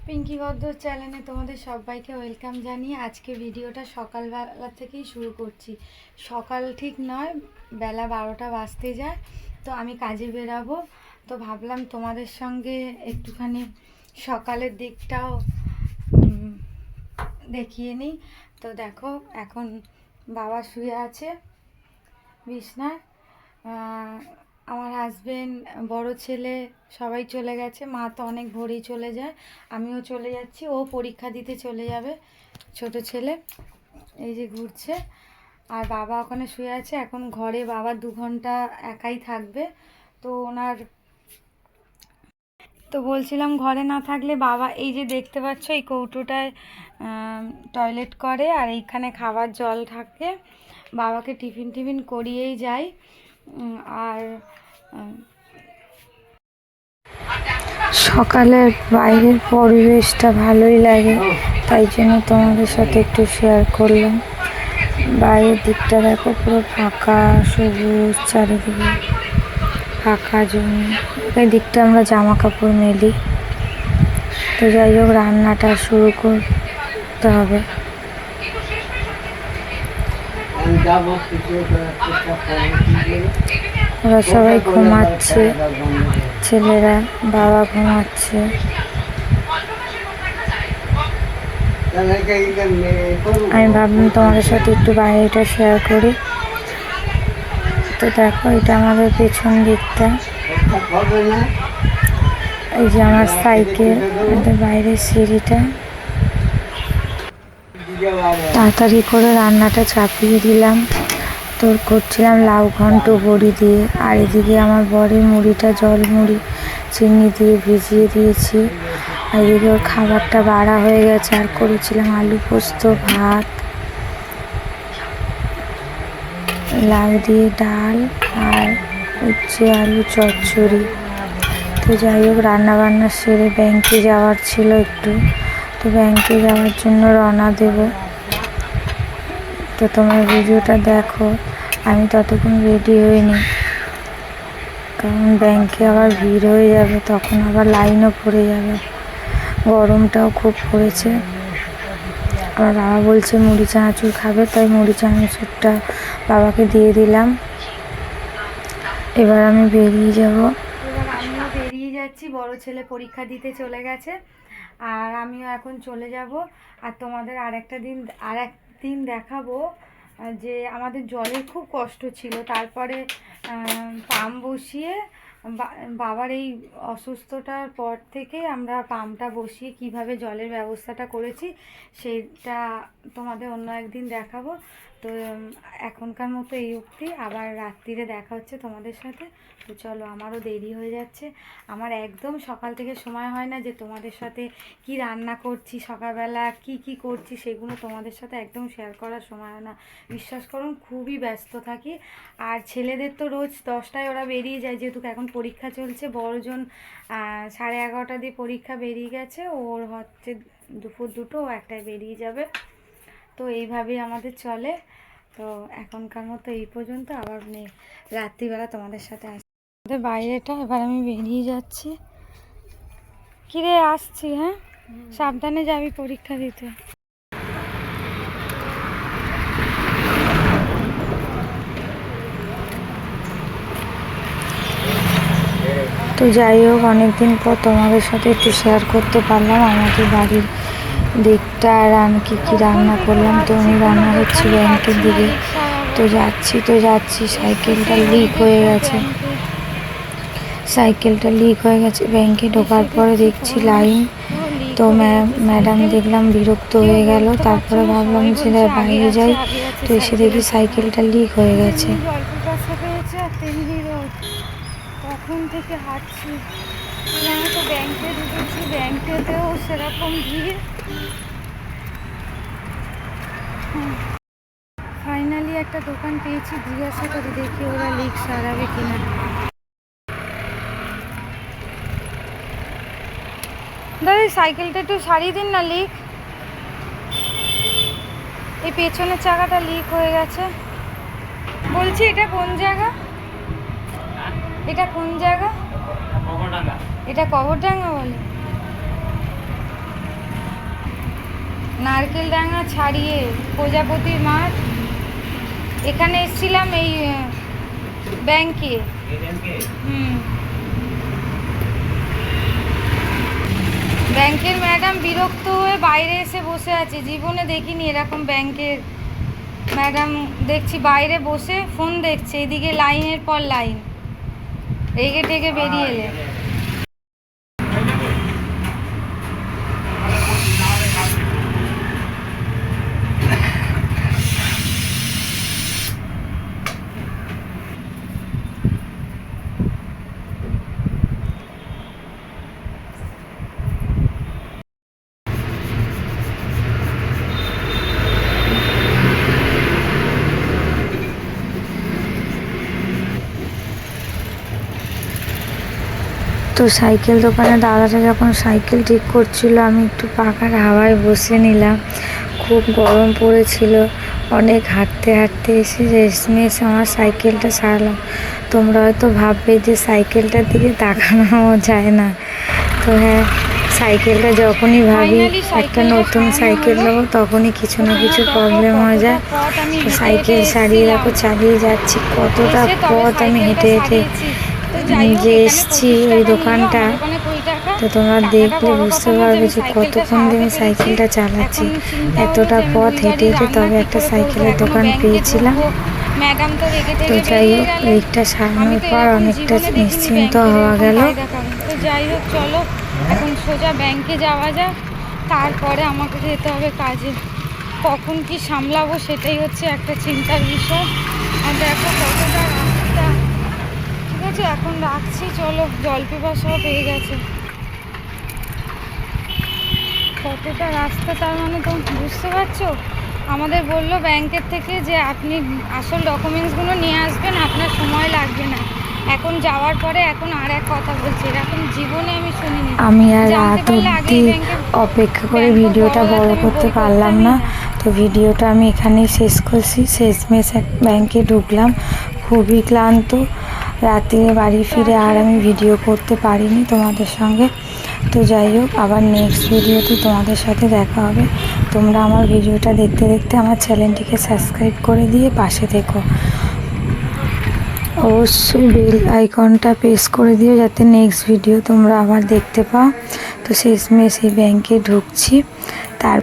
পিঙ্কি গদ্দর চ্যানেলে তোমাদের সবাইকে ওয়েলকাম জানিয়ে আজকে ভিডিওটা সকালবেলা থেকেই শুরু করছি। সকাল ঠিক নয়, বেলা 12টা বাজতে যায়। তো আমি কাজে বেরাবো, তো ভাবলাম তোমাদের সঙ্গে একটুখানি সকালের দিকটাও দেখিয়ে নিই। তো দেখো, এখন বাবা শুয়ে আছে বিছনায়, আমার হাজবেন্ড, বড় ছেলে সবাই চলে গেছে। মা তো অনেক ভোরেই চলে যায়, আমিও চলে যাচ্ছি। ও পরীক্ষা দিতে চলে যাবে, ছোট ছেলে এই যে ঘুরছে। আর বাবা ওখানে শুয়ে আছে। এখন ঘরে বাবা 2 ঘন্টা একাই থাকবে। তো ওনার তো বলছিলাম, ঘরে না থাকলে বাবা এই যে দেখতে পাচ্ছ এই কৌটোটায় টয়লেট করে, আর এইখানে খাবার জল থাকে। বাবাকে টিফিন করিয়েই যাই। আর সকালের বাইরের পরিবেশটা ভালোই লাগে, তাই জন্য তোমাদের সাথে একটু শেয়ার করলাম। বাইরের দিকটা দেখো, পুরো ফাঁকা, সবুজ, চারিদিকে ফাঁকা জমি। এই দিকটা আমরা জামা কাপড় মেলি। তো যাই হোক, রান্নাটা শুরু করতে হবে। ওরা সবাই ঘুমাচ্ছে, ছেলেরা, বাবা ঘুমাচ্ছে। আমি ভাবলাম তোমাদের সাথে একটু বাইরেটা শেয়ার করি। তো দেখো, এটা আমাদের পেছন দিকটা। এই যে আমার সাইকেল, আমাদের বাইরের সিঁড়িটা। তাড়াতাড়ি করে রান্নাটা চাপিয়ে দিলাম। তো করছিলাম লাউ ঘন্ট বড়ি দিয়ে। আর এদিকে আমার বরের মুড়িটা জল মুড়ি চিনি দিয়ে ভিজিয়ে দিয়েছি। আর এদিকে ওর খাবারটা বাড়া হয়ে গেছে। আর করেছিলাম আলু পোস্ত, ভাত, লাউ দিয়ে ডাল, আর উচ্ছে আলু চচ্চড়ি। তো যাই হোক, রান্নাবান্না সেরে ব্যাংকে যাওয়ার ছিল একটু। তো ব্যাংকে যাওয়ার জন্য রওনা দেব। তো তোমার ভিডিওটা দেখো। আমি ততক্ষণ রেডি হইনি, কারণ ব্যাংকে আবার ভিড় হয়ে যাবে, তখন আবার লাইনও পড়ে যাবে। গরমটাও খুব পড়েছে। আমার বাবা বলছে মুড়ি চানাচুর খাবে, তাই মুড়ি চানাচুরটা বাবাকে দিয়ে দিলাম। এবার আমি বেরিয়ে যাব। এবার আমিও বেরিয়ে যাচ্ছি। বড় ছেলে পরীক্ষা দিতে চলে গেছে, আর আমিও এখন চলে যাব। আর তোমাদের আর একদিন দেখাবো যে আমাদের জলের খুব কষ্ট ছিল। তারপরে পাম্প বসিয়ে, বাবার এই অসুস্থতার পর থেকে আমরা পাম্পটা বসিয়ে কিভাবে জলের ব্যবস্থাটা করেছি সেটা তোমাদের অন্য একদিন দেখাবো। তো এখনকার মতো এই অবধি, আবার রাত্রিরে দেখা হচ্ছে তোমাদের সাথে। তো চলো, আমারও দেরি হয়ে যাচ্ছে। আমার একদম সকাল থেকে সময় হয় না যে তোমাদের সাথে কি রান্না করছি, সকালবেলা কি করছি সেগুলো তোমাদের সাথে একদম শেয়ার করার সময় হয় না। বিশ্বাস করুন, খুবই ব্যস্ত থাকি। আর ছেলেদের তো রোজ 10টায় ওরা বেরিয়ে যায়, যেহেতু এখন পরীক্ষা চলছে। বড়জন 11:30 দিয়ে পরীক্ষা বেরিয়ে গেছে, ওর হচ্ছে দুপুর 2টো, ও 1টায় বেরিয়ে যাবে। তো এইভাবেই আমাদের চলে। তো এখনকার মতো এই পর্যন্ত। আবার রাত্রিবেলা তোমাদের সাথে আসছি। আমাদের বাইরেটা, এবার আমি বেরিয়ে যাচ্ছি। কিরে, আসছি। হ্যাঁ, সাবধানে যাবি পরীক্ষা দিতে। তো যাই হোক, অনেকদিন পর তোমাদের সাথে একটু শেয়ার করতে পারলাম আমাদের বাড়ির দিকটা। আর আমি কী রান্না করলাম। তো আমি রান্না হচ্ছে ব্যাংকের দিকে। তো যাচ্ছি সাইকেলটা লিক হয়ে গেছে। ব্যাংকে ঢোকার পরে দেখছি লাইন। তো ম্যাডাম দেখলাম বিরক্ত হয়ে গেল। তারপরে ভাবলাম যে বাইরে যাই। তো এসে দেখি সাইকেলটা লিক হয়ে গেছে। তখন থেকে হাঁটছি। আমি তো ব্যাংকে ঢুকেছি, ব্যাংকেতেও সেরকম ভিড়। ফাইনালি একটা দোকান পেয়েছি, জিজ্ঞাসা করে দেখি ওরা লিক সারাবে কিনা। দাদা, সাইকেলটা একটু সারিয়ে দিন না, লিক। এই পেছনের চাকাটা লিক হয়ে গেছে। বলছি, এটা কোন জায়গা? এটা কোন জায়গা? এটা কবরডাঙ্গা বলে। নারকেল ডাঙা ছাড়িয়ে প্রজাপতির মাঠ। এখানে এসেছিলাম এই ব্যাংকে। ব্যাংকের ম্যাডাম বিরক্ত হয়ে বাইরে এসে বসে আছে। জীবনে দেখিনি এরকম ব্যাংকের ম্যাডাম। দেখছি বাইরে বসে ফোন দেখছে, এদিকে লাইনের পর লাইন। রেগে টেগে বেরিয়ে এলে। তো সাইকেল দোকানে দাদাটা যখন সাইকেল ঠিক করছিল, আমি একটু পাখার হাওয়ায় বসে নিলাম। খুব গরম পড়েছিল। অনেক হাঁটতে হাঁটতে এসে শেষমেশ আমার সাইকেলটা সারালাম। তোমরা হয়তো ভাববে যে সাইকেলটার দিকে তাকানো যায় না। তো হ্যাঁ, সাইকেলটা যখনই ভাবি একটা নতুন সাইকেল নেবো, তখনই কিছু না কিছু প্রবলেম হয়ে যায়। তো সাইকেল সারিয়ে দেখো চালিয়ে যাচ্ছি। কতটা পথ আমি হেঁটে হেঁটে যে এসছি ওই দোকানটা। তো তোমরা দেখলে বুঝতে পারবে যে কতক্ষণ দিয়ে আমি সাইকেলটা চালাচ্ছি। এতটা পথ হেঁটে হেঁটে তবে একটা সাইকেলের দোকান পেয়েছিলাম। তো যাই হোক, লেকটা সারানোর পর অনেকটা নিশ্চিন্ত হওয়া গেল। তো যাই হোক, চলো এখন সোজা ব্যাংকে যাওয়া যাক। তারপরে আমাকে যেতে হবে কাজে। কখন কি সামলাবো সেটাই হচ্ছে একটা চিন্তার বিষয়। আর দেখো কতটা রাস্তা। ঠিক আছে, এখন রাখছি। চলো, জল পিপাসাও পেয়ে গেছে। কতটা রাস্তা, তার মানে তো বুঝতে পারছো। আমাদের বললো ব্যাংকের থেকে যে আপনি আসল ডকুমেন্টসগুলো নিয়ে আসবেন, আপনার সময় লাগবে না। এখন যাওয়ার পরে এখন আর এক কথা বলছে, এরকম জীবনে আমি শুনিনি। আমি আর রাত অবধি অপেক্ষা করে ভিডিওটা বড় করতে পারলাম না। তো ভিডিওটা আমি এখানেই শেষ করছি। শেষমেশ এক ব্যাংকে ঢুকলাম, খুবই ক্লান্ত। রাত্রে বাড়ি ফিরে আর আমি ভিডিও করতে পারিনি তোমাদের সঙ্গে। তো যাই হোক, আবার নেক্সট ভিডিওতে তোমাদের সাথে দেখা হবে। তোমরা আমার ভিডিওটা দেখতে দেখতে আমার চ্যানেলটিকে সাবস্ক্রাইব করে দিয়ে পাশে থেকো। অবশ্যই বেল আইকনটা প্রেস করে দিও যাতে নেক্সট ভিডিও তোমরা আবার দেখতে পাও। তো শেষমেশ এই ব্যাংকে ঢুকছি। তার